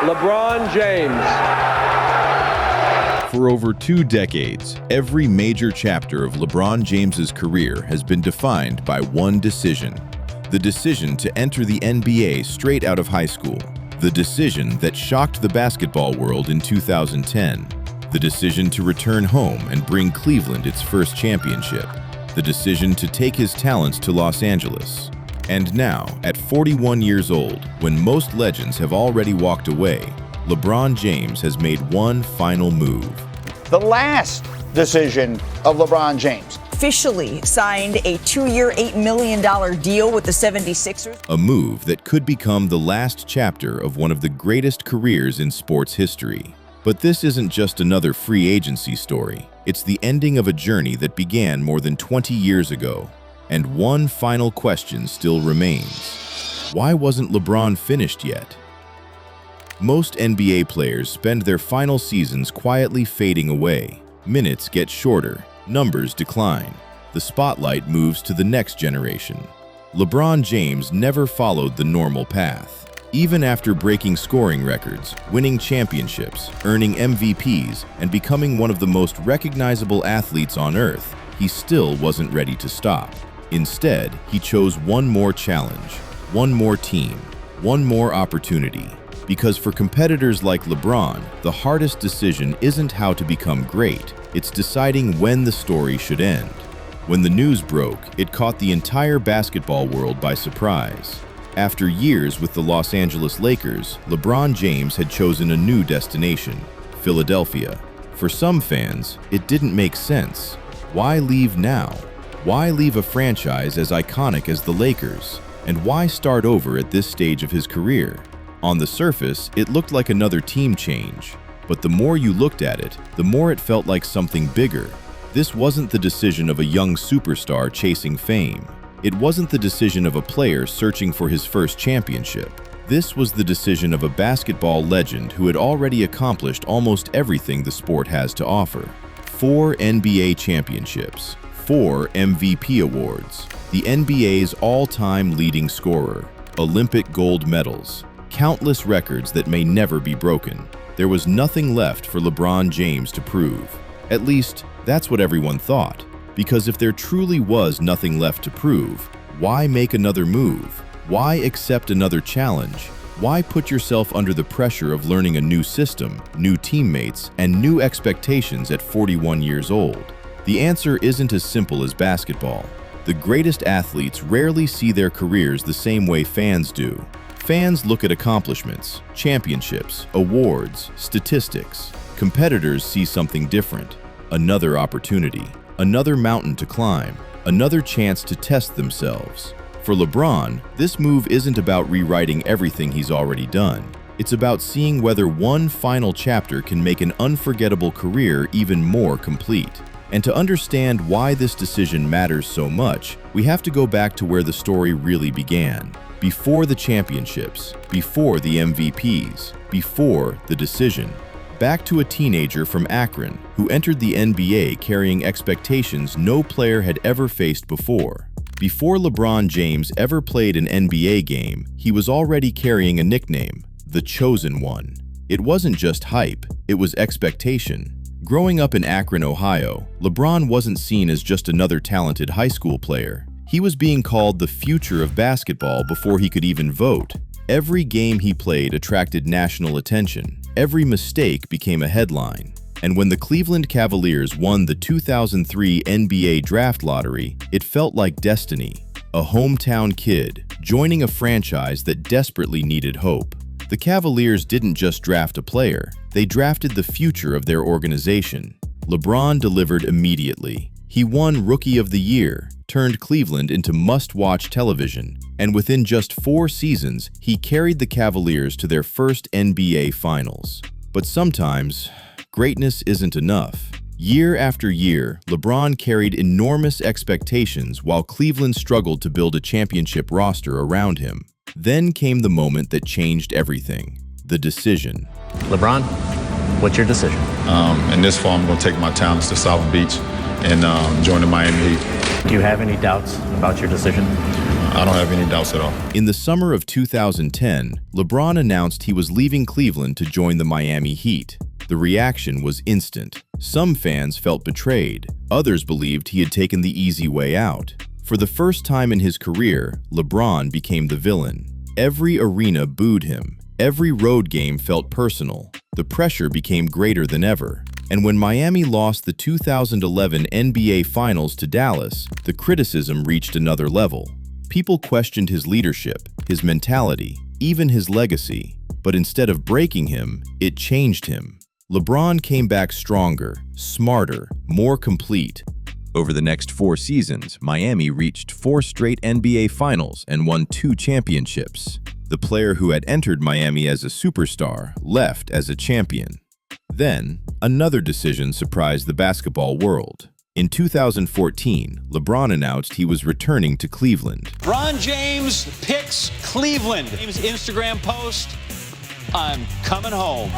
LeBron James. For over 2 decades, every major chapter of LeBron James's career has been defined by one decision. The decision to enter the NBA straight out of high school. The decision that shocked the basketball world in 2010. The decision to return home and bring Cleveland its first championship. The decision to take his talents to Los Angeles. And now, at 41 years old, when most legends have already walked away, LeBron James has made one final move. The last decision of LeBron James. Officially signed a 2-year, $8 million deal with the 76ers. A move that could become the last chapter of one of the greatest careers in sports history. But this isn't just another free agency story. It's the ending of a journey that began more than 20 years ago. And one final question still remains. Why wasn't LeBron finished yet? Most NBA players spend their final seasons quietly fading away. Minutes get shorter, numbers decline. The spotlight moves to the next generation. LeBron James never followed the normal path. Even after breaking scoring records, winning championships, earning MVPs, and becoming one of the most recognizable athletes on earth, he still wasn't ready to stop. Instead, he chose one more challenge, one more team, one more opportunity. Because for competitors like LeBron, the hardest decision isn't how to become great, it's deciding when the story should end. When the news broke, it caught the entire basketball world by surprise. After years with the Los Angeles Lakers, LeBron James had chosen a new destination, Philadelphia. For some fans, it didn't make sense. Why leave now? Why leave a franchise as iconic as the Lakers? And why start over at this stage of his career? On the surface, it looked like another team change. But the more you looked at it, the more it felt like something bigger. This wasn't the decision of a young superstar chasing fame. It wasn't the decision of a player searching for his first championship. This was the decision of a basketball legend who had already accomplished almost everything the sport has to offer. 4 NBA championships, 4 MVP awards, the NBA's all-time leading scorer, Olympic gold medals, countless records that may never be broken. There was nothing left for LeBron James to prove. At least, that's what everyone thought. Because if there truly was nothing left to prove, why make another move? Why accept another challenge? Why put yourself under the pressure of learning a new system, new teammates, and new expectations at 41 years old? The answer isn't as simple as basketball. The greatest athletes rarely see their careers the same way fans do. Fans look at accomplishments, championships, awards, statistics. Competitors see something different. Another opportunity. Another mountain to climb, another chance to test themselves. For LeBron, this move isn't about rewriting everything he's already done. It's about seeing whether one final chapter can make an unforgettable career even more complete. And to understand why this decision matters so much, we have to go back to where the story really began. Before the championships, before the MVPs, before the decision. Back to a teenager from Akron who entered the NBA carrying expectations no player had ever faced before. Before LeBron James ever played an NBA game, he was already carrying a nickname, the Chosen One. It wasn't just hype, it was expectation. Growing up in Akron, Ohio, LeBron wasn't seen as just another talented high school player. He was being called the future of basketball before he could even vote. Every game he played attracted national attention. Every mistake became a headline. And when the Cleveland Cavaliers won the 2003 NBA Draft Lottery, it felt like destiny. A hometown kid, joining a franchise that desperately needed hope. The Cavaliers didn't just draft a player, they drafted the future of their organization. LeBron delivered immediately. He won Rookie of the Year, turned Cleveland into must-watch television, and within just 4 seasons, he carried the Cavaliers to their first NBA Finals. But sometimes, greatness isn't enough. Year after year, LeBron carried enormous expectations while Cleveland struggled to build a championship roster around him. Then came the moment that changed everything, the decision. LeBron, what's your decision? In this fall, I'm going to take my talents to South Beach and join the Miami Heat. Do you have any doubts about your decision? I don't have any doubts at all. In the summer of 2010, LeBron announced he was leaving Cleveland to join the Miami Heat. The reaction was instant. Some fans felt betrayed. Others believed he had taken the easy way out. For the first time in his career, LeBron became the villain. Every arena booed him. Every road game felt personal. The pressure became greater than ever. And when Miami lost the 2011 NBA Finals to Dallas, the criticism reached another level. People questioned his leadership, his mentality, even his legacy. But instead of breaking him, it changed him. LeBron came back stronger, smarter, more complete. Over the next 4 seasons, Miami reached 4 straight NBA Finals and won 2 championships. The player who had entered Miami as a superstar left as a champion. Then, another decision surprised the basketball world. In 2014, LeBron announced he was returning to Cleveland. LeBron James picks Cleveland. His Instagram post, "I'm coming home."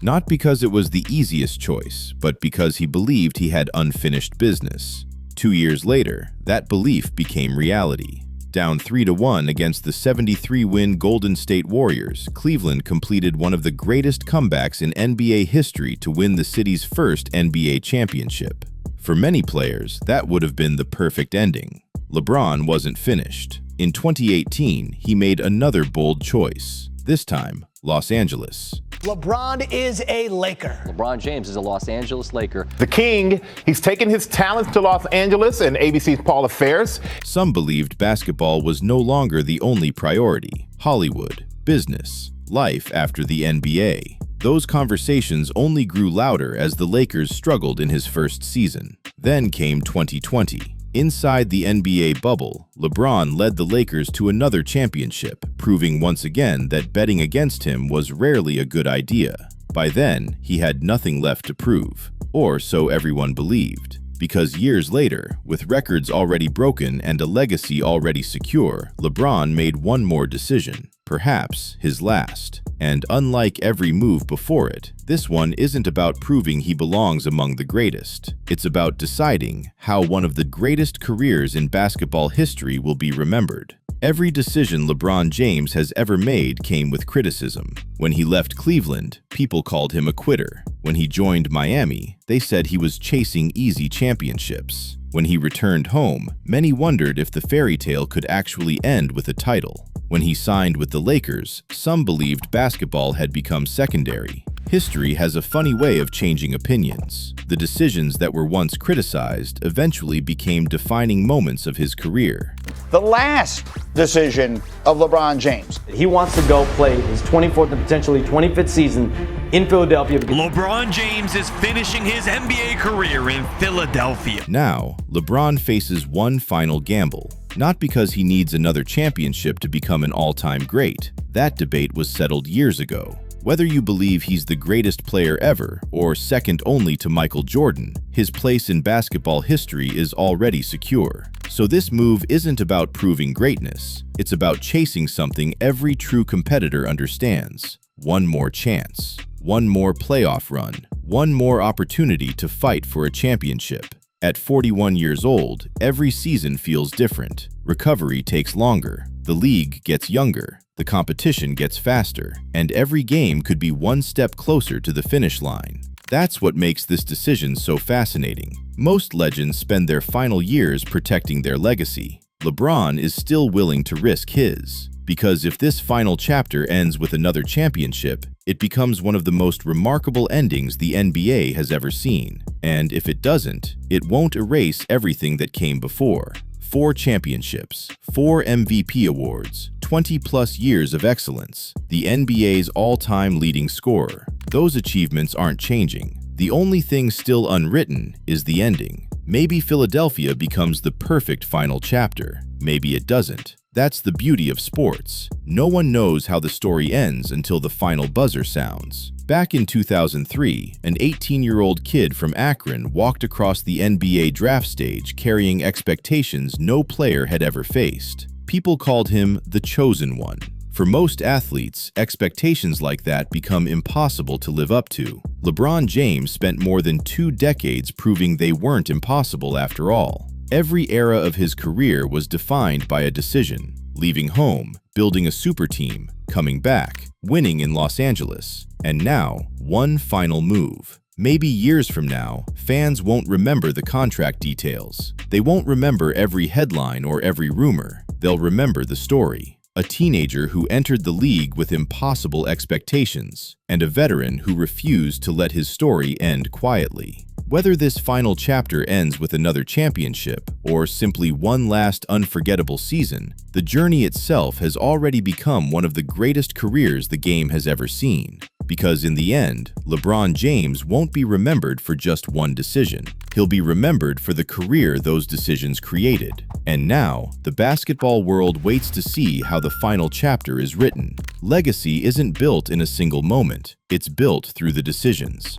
Not because it was the easiest choice, but because he believed he had unfinished business. 2 years later, that belief became reality. Down 3-1 against the 73-win Golden State Warriors, Cleveland completed one of the greatest comebacks in NBA history to win the city's first NBA championship. For many players, that would have been the perfect ending. LeBron wasn't finished. In 2018, he made another bold choice. This time, Los Angeles. LeBron is a Laker. LeBron James is a Los Angeles Laker. The King, he's taken his talents to Los Angeles and ABC's Paul Affairs. Some believed basketball was no longer the only priority. Hollywood, business, life after the NBA. Those conversations only grew louder as the Lakers struggled in his first season. Then came 2020. Inside the NBA bubble, LeBron led the Lakers to another championship, proving once again that betting against him was rarely a good idea. By then, he had nothing left to prove, or so everyone believed. Because years later, with records already broken and a legacy already secure, LeBron made one more decision, perhaps his last. And unlike every move before it, this one isn't about proving he belongs among the greatest. It's about deciding how one of the greatest careers in basketball history will be remembered. Every decision LeBron James has ever made came with criticism. When he left Cleveland, people called him a quitter. When he joined Miami, they said he was chasing easy championships. When he returned home, many wondered if the fairy tale could actually end with a title. When he signed with the Lakers, some believed basketball had become secondary. History has a funny way of changing opinions. The decisions that were once criticized eventually became defining moments of his career. The last decision of LeBron James. He wants to go play his 24th and potentially 25th season in Philadelphia. LeBron James is finishing his NBA career in Philadelphia. Now, LeBron faces one final gamble. Not because he needs another championship to become an all-time great. That debate was settled years ago. Whether you believe he's the greatest player ever or second only to Michael Jordan, his place in basketball history is already secure. So this move isn't about proving greatness. It's about chasing something every true competitor understands. One more chance. One more playoff run. One more opportunity to fight for a championship. At 41 years old, every season feels different. Recovery takes longer. The league gets younger. The competition gets faster. And every game could be one step closer to the finish line. That's what makes this decision so fascinating. Most legends spend their final years protecting their legacy. LeBron is still willing to risk his. Because if this final chapter ends with another championship, it becomes one of the most remarkable endings the NBA has ever seen. And if it doesn't, it won't erase everything that came before. 4 championships, 4 MVP awards, 20-plus years of excellence, the NBA's all-time leading scorer. Those achievements aren't changing. The only thing still unwritten is the ending. Maybe Philadelphia becomes the perfect final chapter. Maybe it doesn't. That's the beauty of sports. No one knows how the story ends until the final buzzer sounds. Back in 2003, an 18-year-old kid from Akron walked across the NBA draft stage carrying expectations no player had ever faced. People called him the chosen one. For most athletes, expectations like that become impossible to live up to. LeBron James spent more than 2 decades proving they weren't impossible after all. Every era of his career was defined by a decision: leaving home, building a super team, coming back, winning in Los Angeles, and now, one final move. Maybe years from now, fans won't remember the contract details. They won't remember every headline or every rumor. They'll remember the story. A teenager who entered the league with impossible expectations, and a veteran who refused to let his story end quietly. Whether this final chapter ends with another championship or simply one last unforgettable season, the journey itself has already become one of the greatest careers the game has ever seen. Because in the end, LeBron James won't be remembered for just one decision. He'll be remembered for the career those decisions created. And now, the basketball world waits to see how the final chapter is written. Legacy isn't built in a single moment. It's built through the decisions.